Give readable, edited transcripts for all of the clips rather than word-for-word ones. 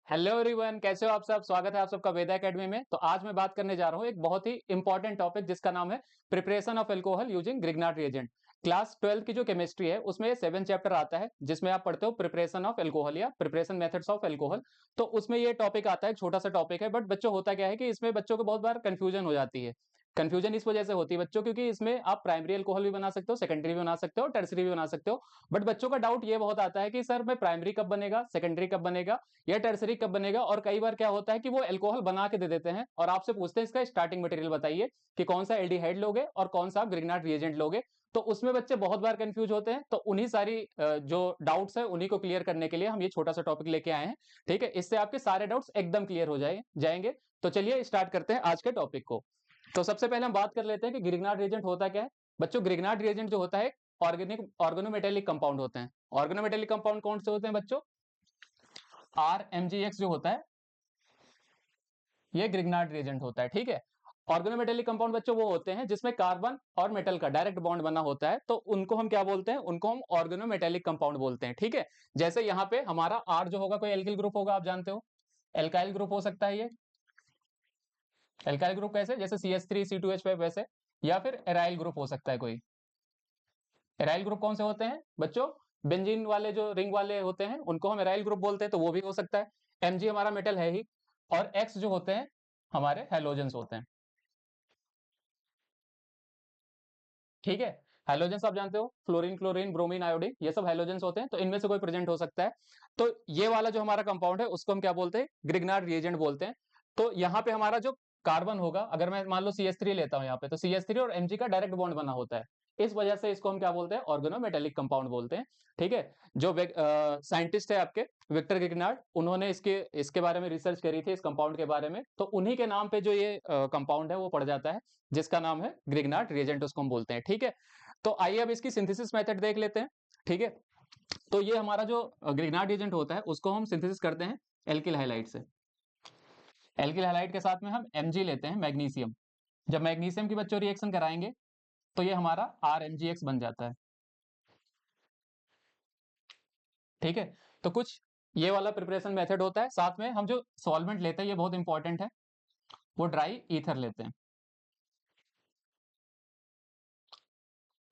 Hello everyone, कैसे हो आप सब। स्वागत है आप सबका वेदा एकेडमी में। तो आज मैं बात करने जा रहा हूँ एक बहुत ही इंपॉर्टेंट टॉपिक जिसका नाम है preparation of alcohol using Grignard reagent. Class 12 की जो केमिस्ट्री है उसमें 7 चैप्टर आता है जिसमें आप पढ़ते हो प्रिपरेशन ऑफ एल्कोहल या प्रिपरेशन मेथड्स ऑफ एल्कोहल। तो उसमें ये टॉपिक आता है, एक छोटा सा टॉपिक है, बट बच्चों होता क्या है कि इसमें बच्चों को बहुत बार कंफ्यूजन हो जाती है। कंफ्यूजन इस वजह से होती है बच्चों, क्योंकि इसमें आप प्राइमरी अल्कोहल भी बना सकते हो, सेकेंडरी भी बना सकते हो, टर्सरी भी बना सकते हो। बट बच्चों का डाउट ये बहुत आता है कि सर मैं प्राइमरी कब बनेगा, सेकेंडरी कब बनेगा या टर्सरी कब बनेगा। और कई बार क्या होता है कि वो अल्कोहल बना के दे देते हैं और आपसे पूछते हैं इसका स्टार्टिंग मटेरियल बताइए कि कौन सा एल्डिहाइड लोगे और कौन सा ग्रिग्नार्ड रिएजेंट लोगे। तो उसमें बच्चे बहुत बार कंफ्यूज होते हैं। तो उन्हीं सारी जो डाउट्स है उन्हीं को क्लियर करने के लिए हम ये छोटा सा टॉपिक लेके आए हैं। ठीक है, इससे आपके सारे डाउट्स एकदम क्लियर हो जाएंगे। तो चलिए स्टार्ट करते हैं आज के टॉपिक को। तो सबसे पहले हम बात कर लेते हैं कि ग्रिग्नार्ड रिएजेंट होता क्या है। बच्चों, ग्रिग्नार्ड रिएजेंट जो होता है ऑर्गेनिक ऑर्गेनोमेटेलिक कंपाउंड होते हैं। ऑर्गेनोमेटेलिक कंपाउंड कौन से होते हैं बच्चों? RMgX जो होता है ये ग्रिग्नार्ड रिएजेंट होता है। ठीक है, ऑर्गेनोमेटेलिक कंपाउंड बच्चों वो होते हैं जिसमें कार्बन और मेटल का डायरेक्ट बॉन्ड बना होता है, तो उनको हम क्या बोलते हैं? उनको हम ऑर्गेनोमेटेलिक कंपाउंड बोलते हैं। ठीक है, जैसे यहाँ पे हमारा R जो होगा कोई एल्किल ग्रुप होगा, आप जानते हो। एल्काइल ग्रुप हो सकता है ये। एल्काइल ग्रुप कैसे? जैसे CH3 C2H5 वैसे। या फिर एराइल ग्रुप हो सकता है कोई। एराइल ग्रुप कौन से होते हैं बच्चों? बेंजीन वाले जो रिंग वाले होते हैं उनको हम एराइल ग्रुप बोलते हैं, तो वो भी हो सकता है। Mg हमारा मेटल है ही। और X जो होते हैं हमारे हैलोजेंस होते हैं। ठीक है, हैलोजेंस आप जानते हो, फ्लोरीन, क्लोरीन, ब्रोमीन, आयोडीन, ये सब हैलोजेंस होते हैं। तो इनमें से कोई प्रेजेंट हो सकता है। तो ये वाला जो हमारा कंपाउंड है उसको हम क्या बोलते हैं? ग्रिग्नार्ड रिएजेंट बोलते हैं। तो यहाँ पे हमारा जो कार्बन होगा, अगर मैं मान लो CH3 लेता हूँ यहाँ पे, तो CH3 और Mg का डायरेक्ट बॉन्ड बना होता है। इस वजह से इसको हम क्या बोलते हैं? ऑर्गेनोमेटेलिक कंपाउंड बोलते हैं। ठीक है, जो साइंटिस्ट है आपके विक्टर ग्रिग्नार्ड, उन्होंने इसके इसके बारे में रिसर्च करी थी, इस कंपाउंड के बारे में। तो उन्हीं के नाम पे जो ये कंपाउंड है वो पड़ जाता है, जिसका नाम है ग्रिग्नार्ड रिएजेंट, उसको हम बोलते हैं। ठीक है, तो आइए अब इसकी सिंथेसिस मेथड देख लेते हैं। ठीक है, तो ये हमारा जो ग्रिग्नार्ड रिएजेंट होता है उसको हम सिंथेसिस करते हैं एल्किल हैलाइड से। एल्किल हैलाइड के साथ में हम Mg लेते हैं, मैग्नीशियम। जब मैग्नीशियम की बच्चों रिएक्शन कराएंगे तो ये हमारा RMgX बन जाता है। ठीक है, तो कुछ ये वाला प्रिपरेशन मेथड होता है। साथ में हम जो सॉल्वेंट लेते हैं ये बहुत इंपॉर्टेंट है, वो ड्राई ईथर लेते हैं।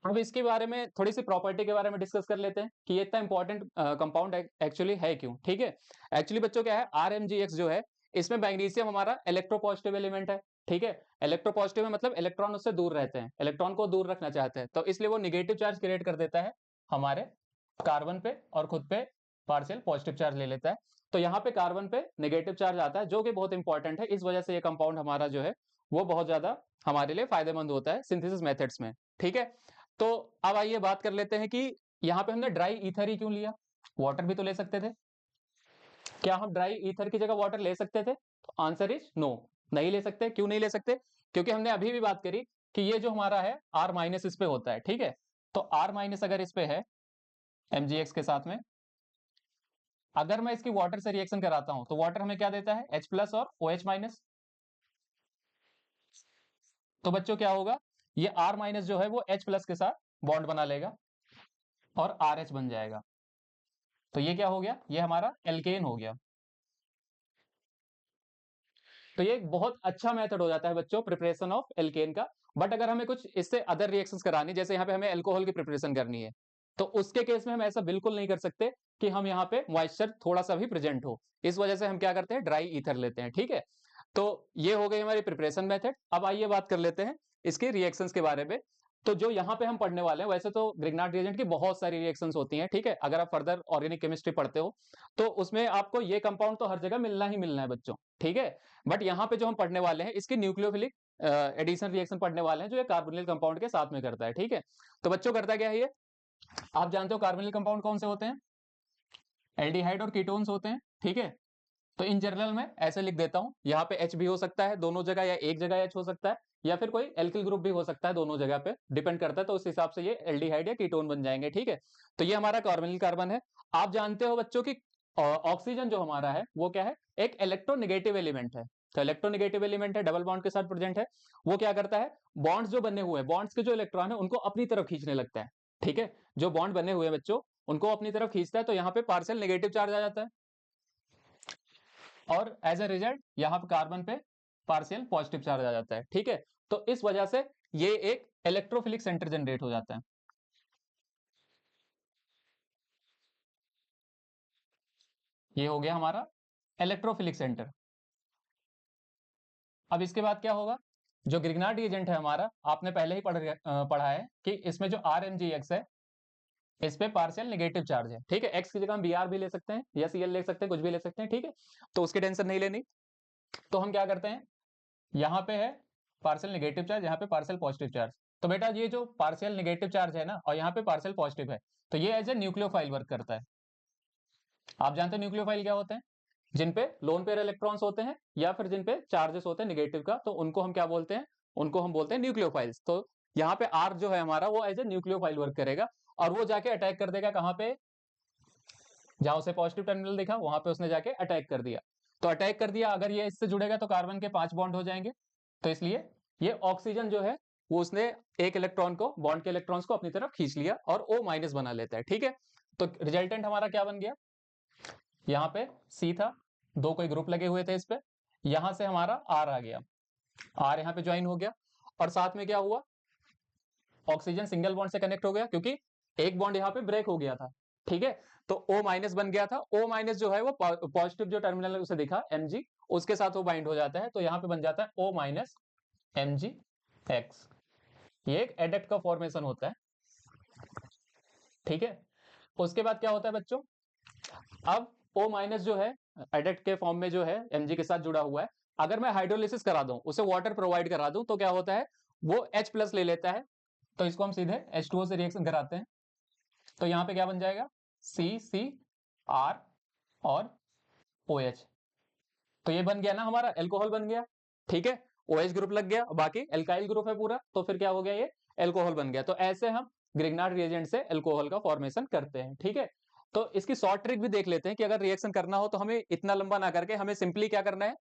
अब इसके बारे में थोड़ी सी प्रॉपर्टी के बारे में डिस्कस कर लेते हैं कि ये इतना इंपॉर्टेंट कंपाउंड एक्चुअली है क्यों। ठीक है, एक्चुअली बच्चों क्या है, RMgX जो है इसमें मैग्नीशियम हमारा इलेक्ट्रोपॉजिटिव एलिमेंट है। ठीक है, इलेक्ट्रोपॉजिटिव में मतलब इलेक्ट्रॉन उससे दूर रहते हैं, इलेक्ट्रॉन को दूर रखना चाहते हैं, तो इसलिए वो निगेटिव चार्ज क्रिएट कर देता है हमारे कार्बन पे और खुद पे पार्शियल पॉजिटिव चार्ज ले लेता है। तो यहाँ पे कार्बन पे नेगेटिव चार्ज आता है जो कि बहुत इंपॉर्टेंट है। इस वजह से ये कंपाउंड हमारा जो है वो बहुत ज्यादा हमारे लिए फायदेमंद होता है सिंथेसिस मेथड्स में। ठीक है, तो अब आइए बात कर लेते हैं कि यहाँ पे हमने ड्राई ईथर ही क्यों लिया। वाटर भी तो ले सकते थे। क्या हम ड्राई ईथर की जगह वाटर ले सकते थे? तो आंसर इज नो, नहीं ले सकते। क्यों नहीं ले सकते? क्योंकि हमने अभी भी बात करी कि ये जो हमारा है R माइनस इस पे होता है। ठीक है, तो R माइनस अगर इस पे है MgX के साथ में, अगर मैं इसकी वाटर से रिएक्शन कराता हूं तो वाटर हमें क्या देता है? H प्लस और OH माइनस। तो बच्चों क्या होगा, ये R माइनस जो है वो H प्लस के साथ बॉन्ड बना लेगा और RH बन जाएगा। तो ये क्या हो गया? ये हमारा एल्केन हो गया। तो ये एक बहुत अच्छा मेथड हो जाता है बच्चों प्रिपरेशन ऑफ एल्केन का। बट अगर हमें कुछ इससे अदर रिएक्शंस करानी, जैसे यहाँ पे हमें अल्कोहल की प्रिपरेशन करनी है, तो उसके केस में हम ऐसा बिल्कुल नहीं कर सकते कि हम यहाँ पे मॉइस्चर थोड़ा सा भी प्रेजेंट हो। इस वजह से हम क्या करते हैं? ड्राई ईथर लेते हैं। ठीक है, तो ये हो गई हमारी प्रिपरेशन मेथड। अब आइए बात कर लेते हैं इसके रिएक्शंस के बारे में। तो जो यहाँ पे हम पढ़ने वाले हैं, वैसे तो ग्रिग्नार्ड रिएजेंट की बहुत सारी रिएक्शंस होती हैं। ठीक है, अगर आप फर्दर ऑर्गेनिक केमिस्ट्री पढ़ते हो तो उसमें आपको ये कंपाउंड तो हर जगह मिलना ही मिलना है बच्चों। ठीक है, बट यहाँ पे जो हम पढ़ने वाले हैं इसकी न्यूक्लियोफिलिक एडिशन रिएक्शन पढ़ने वाले हैं जो ये कार्बोनिल कंपाउंड के साथ में करता है। ठीक है, तो बच्चों करता क्या है ये? आप जानते हो कार्बोनिल कंपाउंड कौन से होते हैं? एल्डिहाइड और कीटोन्स होते हैं। ठीक है, तो इन जनरल में ऐसे लिख देता हूं, यहाँ पे H भी हो सकता है दोनों जगह, या एक जगह H हो सकता है, या फिर कोई एल्किल ग्रुप भी हो सकता है, दोनों जगह पे डिपेंड करता है। तो उस हिसाब से ये एल्डिहाइड या कीटोन बन जाएंगे। ठीक है, तो ये हमारा कार्बोनिल कार्बन है। आप जानते हो बच्चों की ऑक्सीजन जो हमारा है वो क्या है? एक इलेक्ट्रोनेगेटिव एलिमेंट है। तो इलेक्ट्रोनेगेटिव एलिमेंट है, डबल बॉन्ड के साथ प्रेजेंट है। वो क्या करता है? बॉन्ड्स जो बने हुए हैं, बॉन्ड्स के जो इलेक्ट्रॉन है उनको अपनी तरफ खींचने लगता है। ठीक है, जो बॉन्ड बने हुए हैं बच्चों उनको अपनी तरफ खींचता है, तो यहाँ पे पार्शियल नेगेटिव चार्ज आ जाता है। और एज ए रिजल्ट यहाँ पे कार्बन पे पार्शियल पॉजिटिव चार्ज आ जाता है। ठीक है, तो इस वजह से ये एक इलेक्ट्रोफिलिक सेंटर जनरेट हो जाता है। ये हो गया हमारा इलेक्ट्रोफिलिक सेंटर। अब इसके बाद क्या होगा, जो ग्रिग्नार्ड रिएजेंट है हमारा, आपने पहले ही पढ़ा है कि इसमें जो आर एम जी एक्स है, इस पे पार्शियल नेगेटिव चार्ज है। ठीक है, एक्स की जगह हम बी आर भी ले सकते हैं या सी एल ले सकते हैं, कुछ भी ले सकते हैं। ठीक है, तो उसकी टेंशन नहीं लेनी। तो हम क्या करते हैं, यहाँ पे है पार्शियल नेगेटिव चार्ज, यहाँ पे पार्शियल पॉजिटिव चार्ज। तो बेटा ये जो पार्शियल नेगेटिव चार्ज है ना, और यहाँ पे पार्शियल पॉजिटिव है, तो ये एज ए न्यूक्लियोफाइल वर्क करता है। आप जानते हैं न्यूक्लियोफाइल क्या होते हैं, जिन पे लोन पेयर इलेक्ट्रॉन्स होते हैं या फिर जिन पे चार्जेस होते हैं नेगेटिव का, तो उनको हम क्या बोलते हैं, उनको हम बोलते हैं न्यूक्लियोफाइल्स। तो यहाँ पे आर जो है हमारा, वो एज ए न्यूक्लियोफाइल वर्क करेगा, और वो जाके अटैक कर देगा कहाँ पे, जहां उसे पॉजिटिव टर्मिनल दिखा वहां पे उसने जाके अटैक कर दिया। तो अटैक कर दिया, अगर ये इससे जुड़ेगा तो कार्बन के 5 बॉन्ड हो जाएंगे। तो इसलिए ये ऑक्सीजन जो है, वो उसने एक इलेक्ट्रॉन को, बॉन्ड के इलेक्ट्रॉन्स को अपनी तरफ खींच लिया और O माइनस बना लेता है। ठीक है, तो रिजल्टेंट हमारा क्या बन गया, यहाँ पे C था, दो कोई ग्रुप लगे हुए थे इस पे, यहां से हमारा R आ गया, R यहाँ पे ज्वाइन हो गया, और साथ में क्या हुआ, ऑक्सीजन सिंगल बॉन्ड से कनेक्ट हो गया, क्योंकि एक बॉन्ड यहाँ पे ब्रेक हो गया था। ठीक है, तो O माइनस बन गया था, O माइनस जो है वो पॉजिटिव जो टर्मिनल उसे दिखा Mg, उसके साथ वो बाइंड हो जाता है, तो यहाँ पे बन जाता है O माइनस Mgx। ये एक एडेक्ट का फॉर्मेशन होता है। ठीक है, उसके बाद क्या होता है बच्चों, अब O माइनस जो है एडेक्ट के फॉर्म में जो है Mg के साथ जुड़ा हुआ है, अगर मैं हाइड्रोलिसिस करा दूं, उसे वाटर प्रोवाइड करा दूं, तो क्या होता है, वो H प्लस ले लेता है। तो इसको हम सीधे H2O से रिएक्शन कराते हैं, तो यहाँ पे क्या बन जाएगा, CCR और OH। तो ये बन गया ना हमारा, एल्कोहल बन गया। ठीक है, OH ग्रुप लग गया, बाकी एल्काइल ग्रुप है पूरा, तो फिर क्या हो गया, ये एल्कोहल बन गया। तो ऐसे हम ग्रिग्नार्ड रिएजेंट से एल्कोहल का फॉर्मेशन करते हैं। ठीक है, तो इसकी शॉर्ट ट्रिक भी देख लेते हैं कि अगर रिएक्शन करना हो तो हमें इतना लंबा ना करके हमें सिंपली क्या करना है,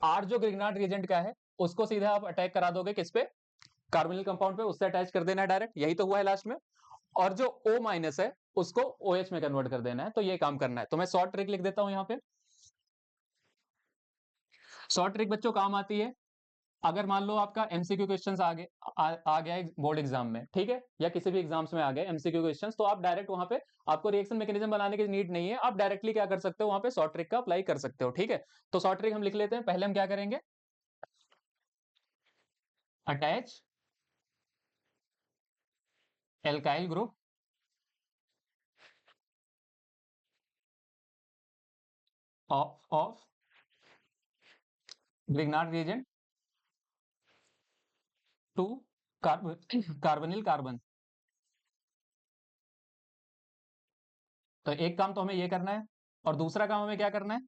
आर जो ग्रिग्नार्ड रिएजेंट का है, उसको सीधा आप अटैक करा दोगे किस पे, कार्बोनिल कंपाउंड पे, उससे अटैच कर देना है डायरेक्ट, यही तो हुआ है लास्ट में। और जो O माइनस है उसको OH में कन्वर्ट कर देना है, तो ये काम करना है। तो मैं शॉर्ट ट्रिक लिख देता हूं यहाँ पे। शॉर्ट ट्रिक बच्चों काम आती है, अगर मान लो आपका एमसीक्यू क्वेश्चंस आ गया है बोर्ड एग्जाम में, ठीक है, या किसी भी एग्जाम्स में आ गए एमसीक्यू क्वेश्चंस, तो आप डायरेक्ट वहां पे, आपको रिएक्शन मैकेनिज्म बनाने की नीड नहीं है, आप डायरेक्टली क्या कर सकते हो, वहां पे शॉर्ट ट्रिक का अप्लाई कर सकते हो। ठीक है, तो शॉर्ट ट्रिक हम लिख लेते हैं। पहले हम क्या करेंगे, attach alkyl group of Grignard reagent to carbonyl carbon. तो एक काम तो हमें ये करना है, और दूसरा काम हमें क्या करना है,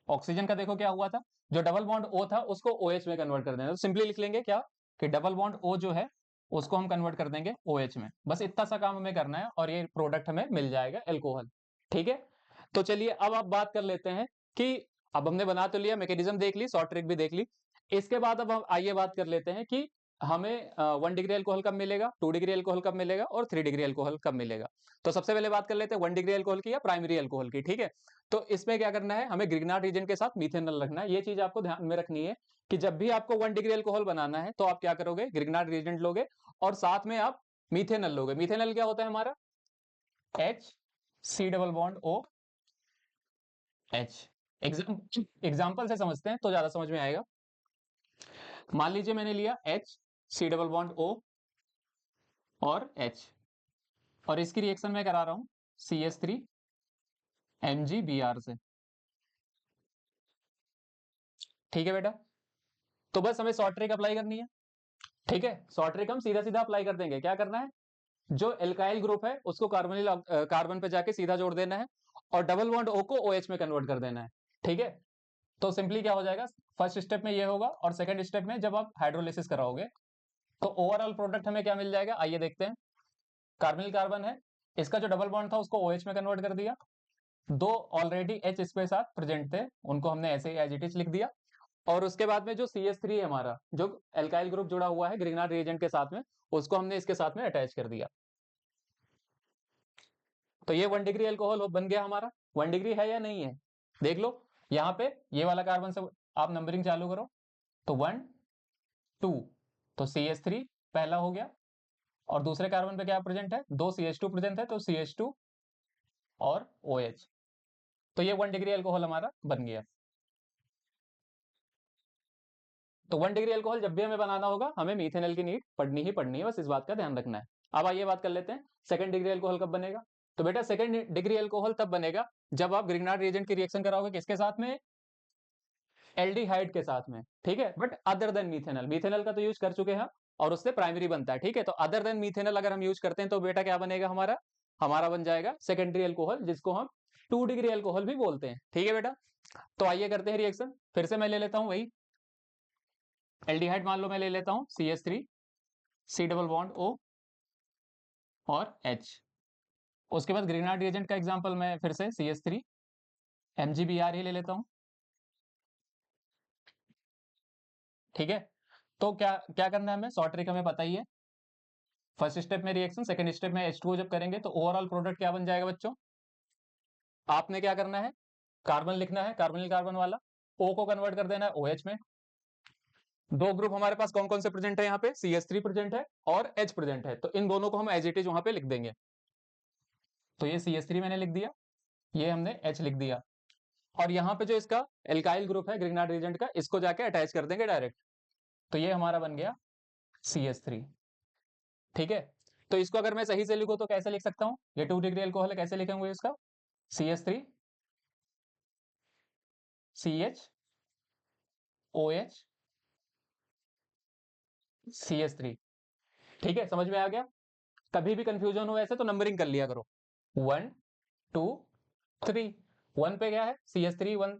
ऑक्सीजन का देखो क्या हुआ था, जो डबल बॉन्ड O था उसको OH में कन्वर्ट कर देना। तो सिंपली लिख लेंगे क्या, कि डबल बॉन्ड O जो है उसको हम कन्वर्ट कर देंगे OH में, बस इतना सा काम हमें करना है, और ये प्रोडक्ट हमें मिल जाएगा एल्कोहल। ठीक है, तो चलिए अब आप बात कर लेते हैं कि अब हमने बना तो लिया, मैकेनिज्म देख ली, शॉर्ट ट्रिक भी देख ली, इसके बाद अब हम आइए बात कर लेते हैं कि हमें 1 डिग्री अल्कोहल कब मिलेगा, 2 डिग्री अल्कोहल कब मिलेगा, और 3 डिग्री अल्कोहल कब मिलेगा। तो सबसे पहले बात कर लेते हैं 1 डिग्री अल्कोहल की या प्राइमरी अल्कोहल की। ठीक है, तो इसमें क्या करना है, हमें ग्रिग्नार्ड रीजन के साथ मीथेनॉल रखना है। ये चीज आपको ध्यान में रखनी है कि जब भी आपको 1 डिग्री अल्कोहल बनाना है, तो आप क्या करोगे, ग्रिग्नार्ड रीजेंट लोगे और साथ में आप मीथेनॉल लोगे। मीथेनॉल क्या होता है हमारा, H C double bond O H। Example से समझते हैं तो ज्यादा समझ में आएगा। मान लीजिए मैंने लिया H C double bond O और H, और इसकी रिएक्शन मैं करा रहा हूं CH3 MgBr से। ठीक है बेटा, तो बस हमें शॉर्ट ट्रिक अप्लाई करनी है। ठीक है, शॉर्ट ट्रिक हम सीधा सीधा अप्लाई कर देंगे। क्या करना है, जो एल्काइल ग्रुप है उसको कार्बोनिल कार्बन पे जाके सीधा जोड़ देना है, और डबल बॉन्ड O को OH में कन्वर्ट कर देना है। ठीक है, तो सिंपली क्या हो जाएगा, फर्स्ट स्टेप में ये होगा, और सेकंड स्टेप में जब आप हाइड्रोलिसिस कराओगे तो ओवरऑल प्रोडक्ट हमें क्या मिल जाएगा, आइए देखते हैं। कार्बनिल कार्बन है, इसका जो डबल बॉन्ड था उसको OH में कन्वर्ट कर दिया, दो ऑलरेडी H इसके साथ प्रेजेंट थे, उनको हमने ऐसे ही एज इट इज लिख दिया, और उसके बाद में जो CH3 है हमारा, जो एल्काइल ग्रुप जुड़ा हुआ है ग्रिग्नार्ड रिएजेंट के साथ में, उसको हमने इसके साथ में अटैच कर दिया। तो ये 1 डिग्री अल्कोहल बन गया हमारा। 1 डिग्री है या नहीं है, देख लो। यहाँ पे ये वाला कार्बन से आप नंबरिंग चालू करो, तो 1 2, तो CH3 पहला हो गया, और दूसरे कार्बन पे क्या प्रेजेंट है, 2 CH2 प्रेजेंट है, तो CH2 और OH। तो ये 1 डिग्री अल्कोहल हमारा बन गया। तो 1 डिग्री अल्कोहल जब भी हमें बनाना होगा, हमें मीथेनॉल की नीड पड़नी ही पड़नी है, बस इस बात का ध्यान रखना है। अब आइए बात कर लेते हैं सेकंड डिग्री अल्कोहल कब बनेगा। तो बेटा सेकंड डिग्री अल्कोहल तब बनेगा जब आप ग्रिग्नार्ड रिएजेंट की रिएक्शन कराओगे, किसके साथ में, एल्डिहाइड के साथ में, ठीक है। But other than methanol, methanol का तो यूज कर चुके हैं और उससे प्राइमरी बनता है, ठीक है। तो अदर देन मीथेनॉल अगर हम यूज करते हैं तो बेटा क्या बनेगा हमारा, हमारा बन जाएगा सेकेंडरी अल्कोहल, जिसको हम 2 डिग्री अल्कोहल भी बोलते हैं, ठीक है बेटा। तो आइए करते हैं रिएक्शन, फिर से मैं ले लेता हूं वही एल्डिहाइड, मान लो मैं ले लेता हूं CH3, C double bond O और H। उसके बाद ग्रिग्नार्ड रिएजेंट का एग्जांपल मैं फिर से CH3 MgBr ही ले लेता हूं, ठीक है। तो क्या क्या करना है हमें, शॉर्ट ट्रिक हमें पता ही है। फर्स्ट स्टेप में रिएक्शन, सेकंड स्टेप में H2O जब करेंगे तो ओवरऑल प्रोडक्ट क्या बन जाएगा बच्चों, आपने क्या करना है, कार्बन लिखना है, कार्बोनिल कार्बन वाला, O को कन्वर्ट कर देना है OH में। दो ग्रुप हमारे पास कौन कौन से प्रेजेंट है, यहाँ पे CH3 प्रेजेंट है और H प्रेजेंट है, तो इन दोनों को हम एज इट इज वहां पे लिख देंगे। तो ये CH3 मैंने लिख दिया, ये हमने H लिख दिया, और यहाँ पे जो इसका एल्काइल ग्रुप है ग्रिग्नार्ड रिएजेंट का, इसको जाके अटैच कर देंगे डायरेक्ट। तो ये हमारा बन गया CH3, ठीक है। तो इसको अगर मैं सही से लिखूं तो कैसे लिख सकता हूं, ये 2 डिग्री अल्कोहल है, कैसे लिखेंगे इसका, CH3 CH OH CH3, ठीक है, समझ में आ गया। कभी भी कंफ्यूजन हो ऐसे तो नंबरिंग कर लिया करो, 1 2 3। 1 पे क्या है CH3 1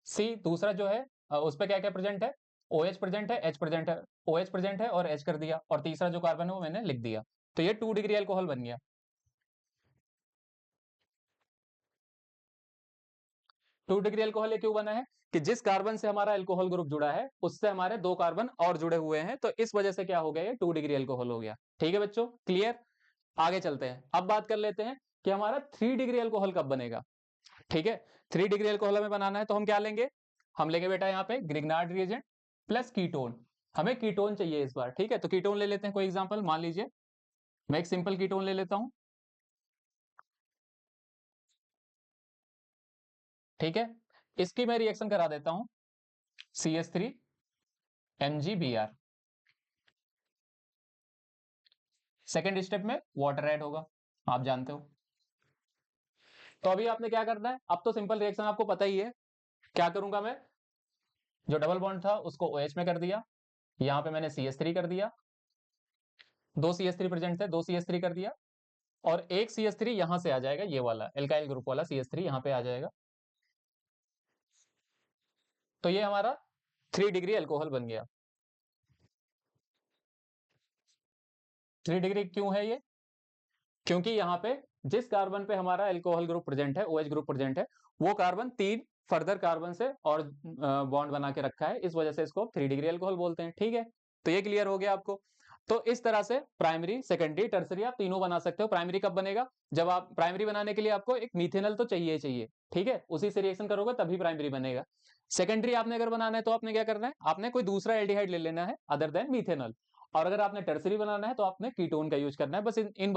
C, दूसरा जो है उस पे क्या क्या प्रेजेंट है, OH प्रेजेंट है, H प्रेजेंट है, OH प्रेजेंट है और H कर दिया, और तीसरा जो कार्बन है वो मैंने लिख दिया। तो ये 2 डिग्री अल्कोहल बन गया। 2 डिग्री अल्कोहल ये क्यों बना है, कि जिस कार्बन से हमारा अल्कोहल ग्रुप जुड़ा है उससे हमारे 2 कार्बन और जुड़े हुए हैं, तो इस वजह से क्या हो गया, ये 2 डिग्री अल्कोहल हो गया, ठीक है बच्चों, क्लियर। आगे चलते हैं, अब बात कर लेते हैं कि हमारा 3 डिग्री अल्कोहल कब बनेगा, ठीक है। 3 डिग्री अल्कोहल हमें बनाना है तो हम क्या लेंगे, हम लेंगे बेटा यहाँ पे ग्रिग्नार्ड रिएजेंट प्लस कीटोन। हमें कीटोन चाहिए इस बार, ठीक है। तो कीटोन ले लेते हैं, कोई एग्जांपल मान लीजिए मैं एक सिंपल कीटोन ले लेता हूं, ठीक है। इसकी मैं रिएक्शन करा देता हूं, CH3 MgBr। सेकेंड स्टेप में वाटर ऐड होगा, आप जानते हो। तो अभी आपने क्या करना है, अब तो सिंपल रिएक्शन आपको पता ही है। क्या करूंगा मैं, जो डबल बॉन्ड था उसको OH में कर दिया, यहाँ पे मैंने CH3 कर दिया, 2 CH3 प्रेजेंट थे, 2 CH3 कर दिया, और एक CH3 यहां से आ जाएगा, ये वाला एल्काइल ग्रुप वाला CH3 यहां पे आ जाएगा। तो ये हमारा 3 डिग्री अल्कोहल बन गया। 3 डिग्री क्यों है ये, क्योंकि यहाँ पे जिस कार्बन पे हमारा अल्कोहल ग्रुप प्रेजेंट है, OH ग्रुप प्रेजेंट है, वो कार्बन 3 फर्दर कार्बन से और बॉन्ड बना के रखा है, इस वजह से इसको 3 डिग्री अल्कोहल बोलते हैं, ठीक है। तो ये क्लियर हो गया आपको। तो इस तरह से प्राइमरी सेकेंडरी टर्सरी आप तीनों बना सकते हो। प्राइमरी कब बनेगा, जब आप प्राइमरी बनाने के लिए आपको एक मीथेनॉल तो चाहिए ही चाहिए, ठीक है, उसी से रिएक्शन करोगे तभी प्राइमरी बनेगा। सेकेंडरी आपने अगर बनाना है तो आपने क्या करना है, आपने कोई दूसरा एल्डिहाइड ले लेना है अदर देन मीथेनॉल, और अगर आपने टर्सरी बनाना है तो आपने कीटोन का यूज करना है। बस इन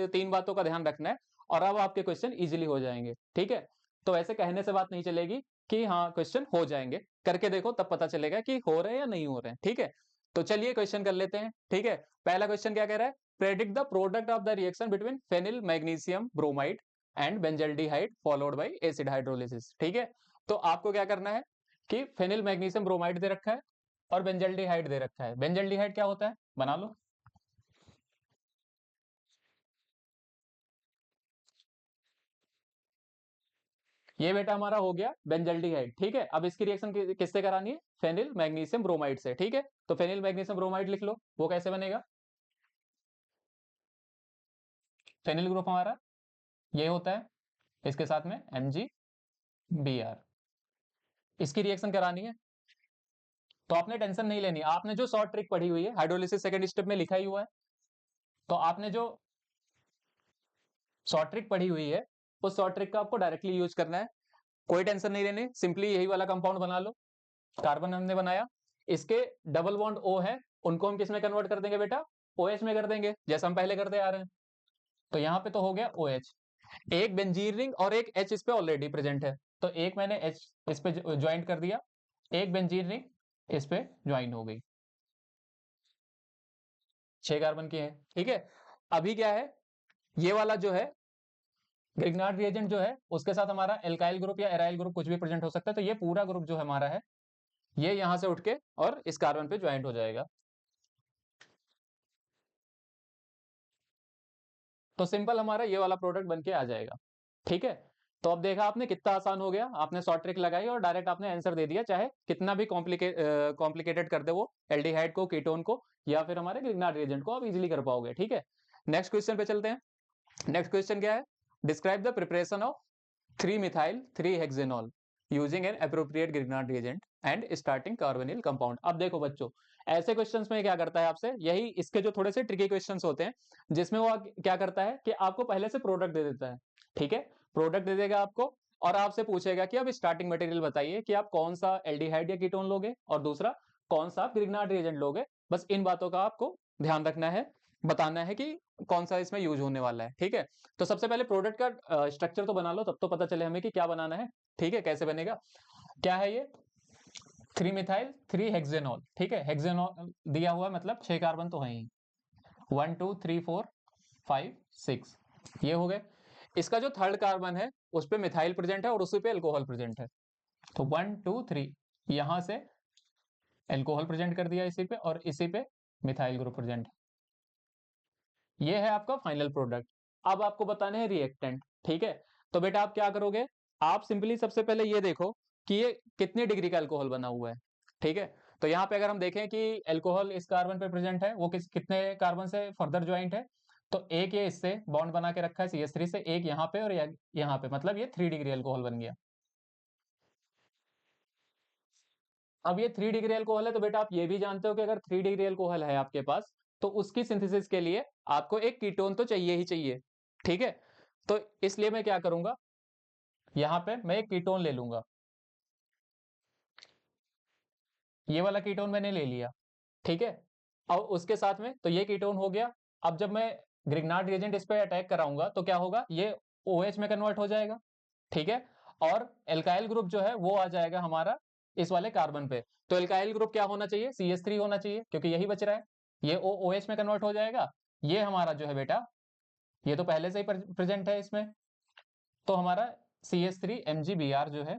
तीन बातों का ध्यान रखना है, और अब आपके क्वेश्चन इजीली हो जाएंगे, ठीक है। तो ऐसे कहने से बात नहीं चलेगी कि हाँ क्वेश्चन हो जाएंगे, करके देखो तब पता चलेगा कि हो रहे हैं या नहीं हो रहे हैं, ठीक है। तो चलिए क्वेश्चन कर लेते हैं, ठीक है। पहला क्वेश्चन क्या कह रहा है, predict the product of the reaction between phenyl magnesium bromide and benzaldehyde followed by acid hydrolysis, ठीक है। तो आपको क्या करना है कि फेनिल मैग्नीशियम ब्रोमाइड दे रखा है और बेंजल्डिहाइड दे रखा है। बेंजल्डिहाइड क्या होता है, बना लो। ये बेटा हमारा हो गया बेंजल्डिहाइड, ठीक है। अब इसकी रिएक्शन किससे करानी है, फेनिल मैग्नीशियम ब्रोमाइड से, ठीक है। तो फेनिल मैग्नीशियम ब्रोमाइड लिख लो, वो कैसे बनेगा, फेनिल ग्रुप हमारा ये होता है, इसके साथ में MgBr। इसकी रिएक्शन करानी है तो आपने टेंशन नहीं लेनी, आपने जो शॉर्ट ट्रिक पढ़ी हुई है हाइड्रोलिसिस सेकंड स्टेप में लिखा ही हुआ है, तो आपने जो शॉर्ट ट्रिक पढ़ी हुई है उस शॉर्ट ट्रिक का आपको डायरेक्टली यूज करना है। कोई टेंशन नहीं लेनी, सिंपली यही वाला कंपाउंड बना लो। कार्बन हमने बनाया, इसके डबल बॉन्ड O है, उनको हम किस में कन्वर्ट कर देंगे बेटा, OH में कर देंगे, जैसा हम पहले करते आ रहे हैं। तो यहाँ पे तो हो गया OH, एक बेंजीन रिंग और एक H इस पे ऑलरेडी प्रेजेंट है, तो एक मैंने H इस पे ज्वाइंट कर दिया, एक बेंजीन रिंग इस पे ज्वाइन हो गई, 6 कार्बन की है। ठीक है, अभी क्या है, ये वाला जो है ग्रिग्नार्ड रिएजेंट जो है उसके साथ हमारा एल्काइल ग्रुप या एराइल ग्रुप कुछ भी प्रेजेंट हो सकता है, तो ये पूरा ग्रुप जो हमारा है ये यहां से उठ के और इस कार्बन पे ज्वाइंट हो जाएगा। तो सिंपल हमारा ये वाला प्रोडक्ट बन के आ जाएगा। ठीक है, तो अब देखा आपने कितना आसान हो गया, आपने शॉर्ट ट्रिक लगाई और डायरेक्ट आपने आंसर दे दिया, चाहे कितना भी कॉम्प्लिकेटेड कर दे वो एल्डिहाइड को, कीटोन को या फिर हमारे ग्रिग्नार्ड रिएजेंट को, आप इजीली कर पाओगे। ठीक है, नेक्स्ट क्वेश्चन पे चलते हैं। नेक्स्ट क्वेश्चन क्या है, describe the preparation of 3 methyl 3 hexanol using N appropriate Grignard reagent and starting carbonyl compound. अब देखो बच्चों, ऐसे क्वेश्चंस में क्या करता है आपसे, यही इसके जो थोड़े से ट्रिकी क्वेश्चंस होते हैं, जिसमें वो क्या करता है कि आपको पहले से प्रोडक्ट दे देता है। ठीक है, प्रोडक्ट दे देगा आपको और आपसे पूछेगा कि अब स्टार्टिंग मटेरियल बताइए कि आप कौन सा एल्डिहाइड या कीटोन लोगे, और दूसरा कौन सा ग्रिग्नार्ड रिएजेंट लोगे। बस इन बातों का आपको ध्यान रखना है, बताना है कि कौन सा इसमें यूज होने वाला है। ठीक है, तो सबसे पहले प्रोडक्ट का स्ट्रक्चर तो बना लो, तब तो पता चले हमें कि क्या बनाना है। ठीक है, कैसे बनेगा, क्या है ये, 3 मिथाइल 3 हेक्सेनॉल। ठीक है, हेक्सेनॉल दिया हुआ मतलब 6 कार्बन तो है ही, 1 2 3 4 5 6 ये हो गए। इसका जो थर्ड कार्बन है उस पे मिथाइल प्रेजेंट है और उसी पे अल्कोहल प्रेजेंट है, तो 1 2 3 यहां से अल्कोहल प्रेजेंट कर दिया इसी पे, और इसी पे मिथाइल ग्रुप प्रेजेंट है। ये है आपका फाइनल प्रोडक्ट। अब आपको बताने हैं रिएक्टेंट। ठीक है, तो बेटा आप क्या करोगे, आप सिंपली सबसे पहले ये देखो कि ये कितनी डिग्री का अल्कोहल बना हुआ है। ठीक है, तो यहाँ पे अगर हम देखें कि अल्कोहल इस कार्बन पे प्रेजेंट है, वो कितने कार्बन से फर्दर ज्वाइंट है, तो एक ये इससे बॉन्ड बना के रखा है CH3 से, एक यहाँ पे और यहाँ पे, मतलब ये 3 डिग्री अल्कोहल बन गया। अब ये 3 डिग्री अल्कोहल है, तो बेटा आप ये भी जानते हो कि अगर 3 डिग्री अल्कोहल है आपके पास, तो उसकी सिंथेसिस के लिए आपको एक कीटोन तो चाहिए ही चाहिए। ठीक है, तो इसलिए मैं क्या करूंगा, यहाँ पे मैं एक कीटोन ले लूंगा, ये वाला कीटोन मैंने ले लिया। ठीक है, और उसके साथ में तो ये कीटोन हो गया। अब जब मैं ग्रिग्नार्ड रिएजेंट इस पे अटैक कराऊंगा तो क्या होगा, ये OH में कन्वर्ट हो जाएगा। ठीक है, और एल्काइल ग्रुप जो है वो आ जाएगा हमारा इस वाले कार्बन पे, तो एल्काइल ग्रुप क्या होना चाहिए, CH3 होना चाहिए, क्योंकि यही बच रहा है। ये OH में कन्वर्ट हो जाएगा, ये हमारा जो है बेटा, ये तो पहले से ही प्रेजेंट है इसमें, तो हमारा CH3 MgBr जो है,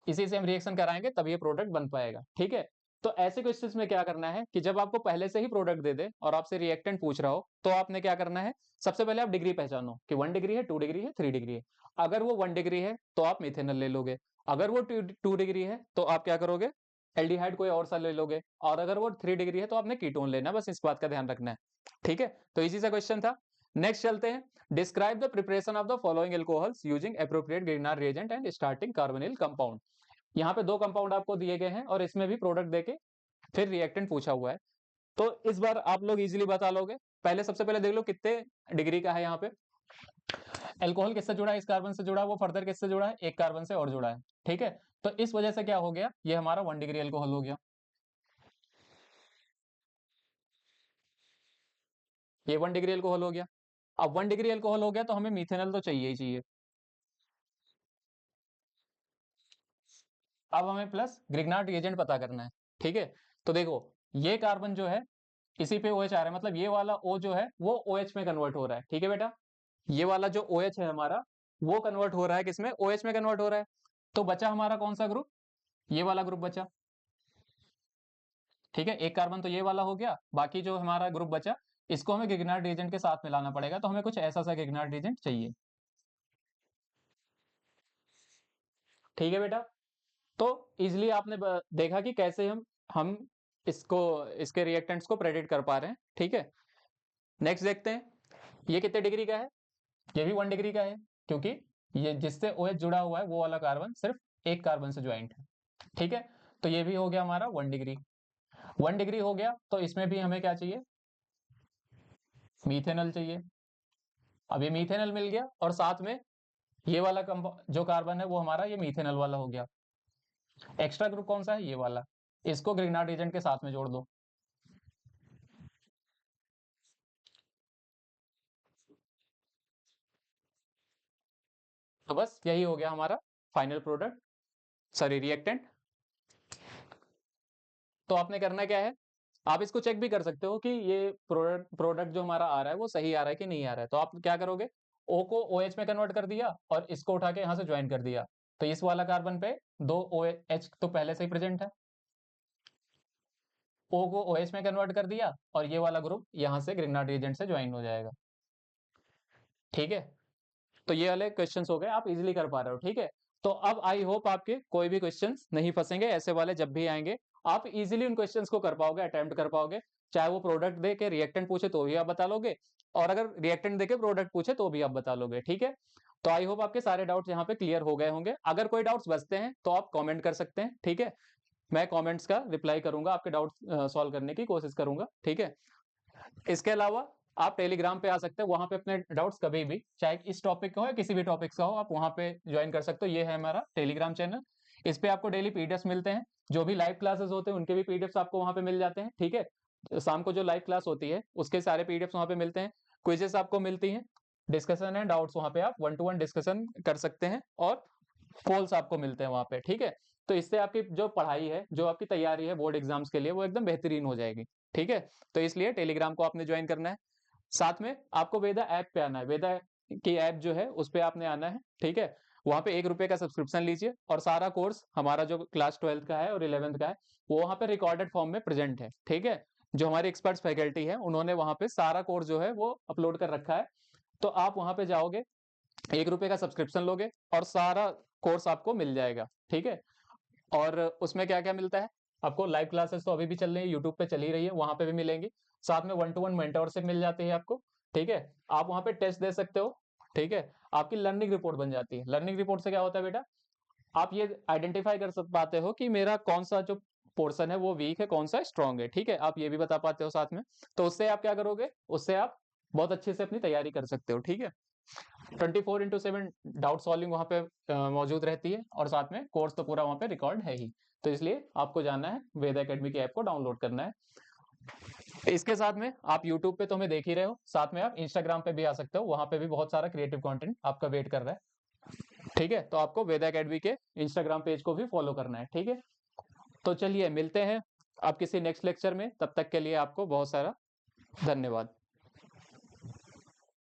इसी से हम रिएक्शन कराएंगे तब ये प्रोडक्ट बन पाएगा। ठीक है, तो ऐसे क्वेश्चंस में क्या करना है कि जब आपको पहले से ही प्रोडक्ट दे दे और आपसे रिएक्टेंट पूछ रहा हो, तो आपने क्या करना है, सबसे पहले आप डिग्री पहचानो कि 1 डिग्री है, 2 डिग्री है, 3 डिग्री है। अगर वो 1 डिग्री है तो आप मिथेनॉल ले लोगे, अगर वो 2 डिग्री है तो आप क्या करोगे, एल्डिहाइड कोई और सा ले लोगे, और अगर वो 3 डिग्री है तो आपने कीटोन लेना, बस इस बात का ध्यान रखना है। ठीक है, तो इसी सा क्वेश्चन था। नेक्स्ट चलते हैं, describe the preparation of the following alcohols using appropriate Grignard reagent and starting carbonyl compound. यहाँ पे 2 कंपाउंड आपको दिए गए हैं और इसमें भी प्रोडक्ट देके फिर रिएक्टेंट पूछा हुआ है, तो इस बार आप लोग इजीली बता लोगे। पहले सबसे पहले देख लो कितने डिग्री का है, यहाँ पे अल्कोहल किससे जुड़ा है, इस कार्बन से जुड़ा है, वो फर्दर किससे जुड़ा है, एक कार्बन से और जुड़ा है। ठीक है, तो इस वजह से क्या हो गया, ये हमारा 1 डिग्री अल्कोहल हो गया, ये 1 डिग्री अल्कोहल हो गया। अब 1 डिग्री अल्कोहल हो गया तो हमें मिथेनॉल तो चाहिए ही चाहिए। अब हमें प्लस ग्रिग्नार्ड रिएजेंट पता करना है। ठीक है, तो देखो ये कार्बन जो है इसी पे OH आ रहा है, मतलब ये वाला O जो है वो OH में कन्वर्ट हो रहा है। ठीक है बेटा, ये वाला जो OH है हमारा, वो कन्वर्ट हो रहा है किसमें, OH में कन्वर्ट हो रहा है। तो बचा हमारा कौन सा ग्रुप, ये वाला ग्रुप बचा। ठीक है, एक कार्बन तो ये वाला हो गया, बाकी जो हमारा ग्रुप बचा इसको हमें गिग्नार्ड रिएजेंट के साथ मिलाना पड़ेगा, तो हमें कुछ ऐसा सा गिग्नार्ड रिएजेंट चाहिए। ठीक है बेटा, तो इजिली आपने देखा कि कैसे हम इसको, इसके रिएक्टेंट्स को प्रेडिक्ट कर पा रहे हैं। ठीक है, नेक्स्ट देखते हैं, ये कितने डिग्री का है, ये भी 1 डिग्री का है, क्योंकि ये जिससे OH जुड़ा हुआ है वो वाला कार्बन सिर्फ एक कार्बन से ज्वाइंट है। ठीक है, तो ये भी हो गया हमारा 1 डिग्री। 1 डिग्री हो गया तो इसमें भी हमें क्या चाहिए, मीथेनॉल चाहिए। अब ये मीथेनॉल मिल गया और साथ में ये वाला जो कार्बन है वो हमारा ये मीथेनॉल वाला हो गया। एक्स्ट्रा ग्रुप कौन सा है? ये वाला। इसको ग्रिग्नार्ड एजेंट के साथ में जोड़ दो। तो बस यही हो गया हमारा फाइनल प्रोडक्ट, सॉरी रिएक्टेंट। तो आपने करना क्या है, आप इसको चेक भी कर सकते हो कि ये प्रोडक्ट जो हमारा आ रहा है वो सही आ रहा है कि नहीं आ रहा है। तो आप क्या करोगे, O को OH में कन्वर्ट कर दिया और इसको उठा के यहाँ से ज्वाइन कर दिया। तो इस वाला कार्बन पे 2 OH तो पहले से ही प्रेजेंट है। O को OH में कन्वर्ट कर दिया और ये वाला ग्रुप यहाँ से ग्रिग्नार्ड रिएजेंट से ज्वाइन हो जाएगा। ठीक है, तो ये वाले क्वेश्चंस हो गए, आप इजीली कर पा रहे हो। ठीक है, तो अब आई होप आपके कोई भी क्वेश्चंस नहीं फंसेंगे, ऐसे वाले जब भी आएंगे आप इजीली उन क्वेश्चंस को कर पाओगे, अटेम्प्ट कर पाओगे। चाहे वो प्रोडक्ट दे के रिएक्टेंट पूछे तो भी आप बता लोगे, और अगर रिएक्टेंट दे के प्रोडक्ट पूछे तो भी आप बता लोगे। ठीक है, तो आई होप आपके सारे डाउट्स यहाँ पे क्लियर हो गए होंगे। अगर कोई डाउट्स बचते हैं तो आप कॉमेंट कर सकते हैं। ठीक है, मैं कॉमेंट्स का रिप्लाई करूंगा, आपके डाउट्स सॉल्व करने की कोशिश करूंगा। ठीक है, इसके अलावा आप टेलीग्राम पे आ सकते हैं, वहां पे अपने डाउट्स कभी भी, चाहे इस टॉपिक का हो या किसी भी टॉपिक का हो, आप वहां पे ज्वाइन कर सकते हो। ये है हमारा टेलीग्राम चैनल, इस पे आपको डेली पीडीएफ मिलते हैं, जो भी लाइव क्लासेस होते हैं उनके भी पीडीएफ आपको वहां पे मिल जाते हैं। ठीक है, तो शाम को जो लाइव क्लास होती है उसके सारे पीडीएफ वहां पे मिलते हैं, क्विजेस आपको मिलती हैं, डिस्कशन एंड डाउट्स वहां पे आप 1-to-1 डिस्कशन कर सकते हैं, और पोल्स आपको मिलते हैं वहां पे। ठीक है, तो इससे आपकी जो पढ़ाई है, जो आपकी तैयारी है बोर्ड एग्जाम्स के लिए, वो एकदम बेहतरीन हो जाएगी। ठीक है, तो इसलिए टेलीग्राम को आपने ज्वाइन करना है। साथ में आपको वेदा ऐप पे आना है, वेदा की ऐप जो है उस पे आपने आना है। ठीक है, वहां पे ₹1 का सब्सक्रिप्शन लीजिए और सारा कोर्स हमारा जो क्लास 12th का है और 11th का है वो वहां पे रिकॉर्डेड फॉर्म में प्रेजेंट है। ठीक है, जो हमारे एक्सपर्ट्स फैकल्टी है उन्होंने वहां पे सारा कोर्स जो है वो अपलोड कर रखा है। तो आप वहां पे जाओगे, ₹1 का सब्सक्रिप्शन लोगे और सारा कोर्स आपको मिल जाएगा। ठीक है, और उसमें क्या क्या मिलता है आपको, लाइव क्लासेस तो अभी भी चल रही है, यूट्यूब पे चल ही रही है, वहां पे भी मिलेंगी। साथ में 1-to-1 मेंटरशिप मिल जाती है आपको। ठीक है, आप वहां पे टेस्ट दे सकते हो। ठीक है, आपकी लर्निंग रिपोर्ट बन जाती है। लर्निंग रिपोर्ट से क्या होता है बेटा, आप ये आइडेंटिफाई कर पाते हो कि मेरा कौन सा जो पोर्शन है वो वीक है, कौन सा स्ट्रांग है। ठीक है, आप ये भी बता पाते हो साथ में। तो उससे आप क्या करोगे, उससे आप बहुत अच्छे से अपनी तैयारी कर सकते हो। ठीक है, 24/7 डाउट सॉल्विंग वहां पे मौजूद रहती है, और साथ में कोर्स तो पूरा वहां पे रिकॉर्ड है ही। तो इसलिए आपको जाना है, वेद एकेडमी की ऐप को डाउनलोड करना है। इसके साथ में आप यूट्यूब पे तो हमें देख ही रहे हो, साथ में आप इंस्टाग्राम पे भी आ सकते हो, वहां पे भी बहुत सारा क्रिएटिव कंटेंट आपका वेट कर रहा है। ठीक है, तो आपको वेद एकेडमी के इंस्टाग्राम पेज को भी फॉलो करना है। ठीक है, तो चलिए मिलते हैं आप किसी नेक्स्ट लेक्चर में, तब तक के लिए आपको बहुत सारा धन्यवाद।